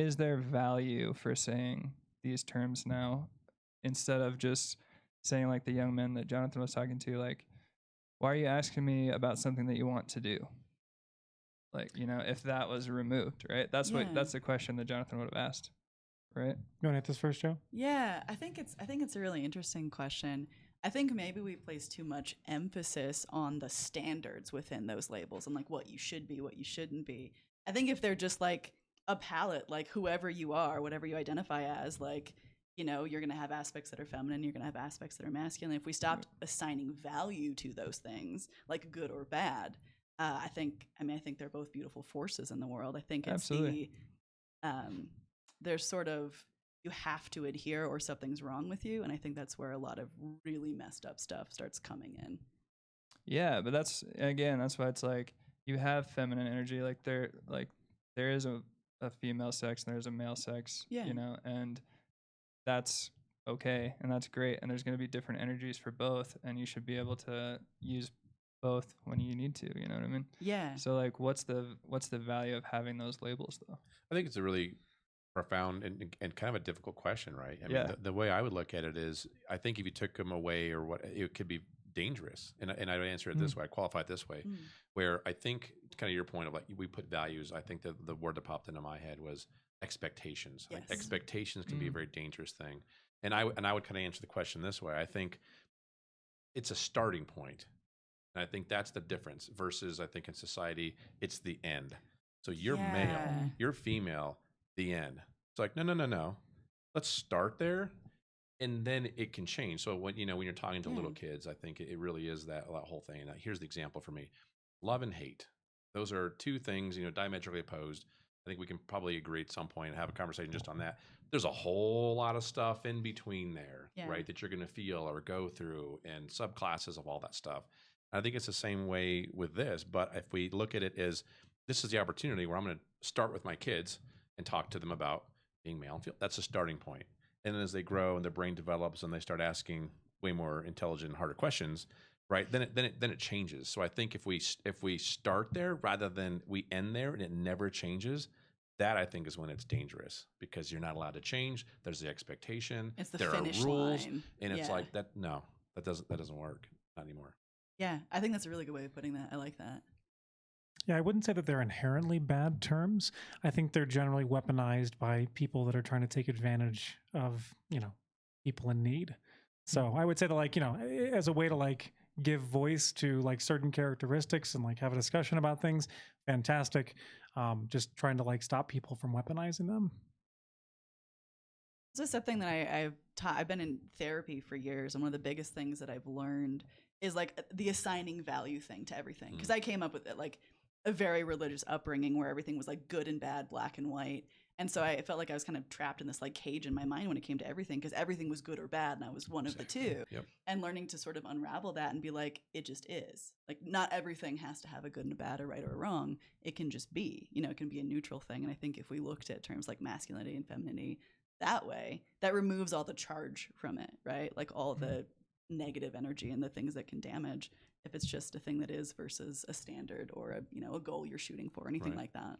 is there value for saying these terms now instead of just saying like the young men that Jonathan was talking to, like, why are you asking me about something that you want to do? Like, you know, if that was removed, right? That's that's the question that Jonathan would have asked, right? You want to hit this first, Joe? Yeah, I think it's a really interesting question. I think maybe we place too much emphasis on the standards within those labels and like what you should be, what you shouldn't be. I think if they're just like a palette, like whoever you are, whatever you identify as, like, you know, you're going to have aspects that are feminine, you're going to have aspects that are masculine. If we stopped assigning value to those things, like good or bad, I think they're both beautiful forces in the world. I think it's Absolutely. there's sort of, you have to adhere or something's wrong with you. And I think that's where a lot of really messed up stuff starts coming in. Yeah, but that's why it's like you have feminine energy, like there is a female sex and there's a male sex, you know, and that's okay and that's great, and there's going to be different energies for both, and you should be able to use both when you need to, you know what I mean? Yeah. So like what's the value of having those labels though? I think it's a really profound and kind of a difficult question, right? I mean, the way I would look at it is, I think if you took them away or what, it could be dangerous. And I would answer it this way, I qualify it this way, where I think kind of your point of like, we put values. I think that the word that popped into my head was expectations. Yes. Like, expectations can be a very dangerous thing. And I would kind of answer the question this way. I think it's a starting point. And I think that's the difference versus, I think in society, it's the end. So you're male, you're female, the end. It's like, no. Let's start there. And then it can change. So when you're talking to little kids, I think it really is that whole thing. And here's the example for me: love and hate. Those are two things, diametrically opposed. I think we can probably agree at some point and have a conversation just on that. There's a whole lot of stuff in between there, right? That you're going to feel or go through, and subclasses of all that stuff. And I think it's the same way with this. But if we look at it as, this is the opportunity where I'm going to start with my kids and talk to them about being male and female. That's a starting point. And then as they grow and their brain develops and they start asking way more intelligent and harder questions, right? Then it changes. So I think if we start there rather than we end there and it never changes, that I think is when it's dangerous, because you're not allowed to change. There's the expectation. It's the there finish are rules, line. and it's like that. No, that doesn't work, not anymore. Yeah, I think that's a really good way of putting that. I like that. Yeah, I wouldn't say that they're inherently bad terms. I think they're generally weaponized by people that are trying to take advantage of, people in need. So I would say that, as a way to give voice to certain characteristics and have a discussion about things, fantastic. Just trying to stop people from weaponizing them. This is something that I've been in therapy for years, and one of the biggest things that I've learned is the assigning value thing to everything. Because I came up with it a very religious upbringing where everything was good and bad, black and white. And so I felt like I was kind of trapped in this cage in my mind when it came to everything, because everything was good or bad, and I was one of the two. Yep. And learning to sort of unravel that and be it just is. Not everything has to have a good and a bad, or right or wrong. It can just be, it can be a neutral thing. And I think if we looked at terms like masculinity and femininity that way, that removes all the charge from it, right? All the negative energy and the things that can damage, if it's just a thing that is versus a standard or a goal you're shooting for, anything like that.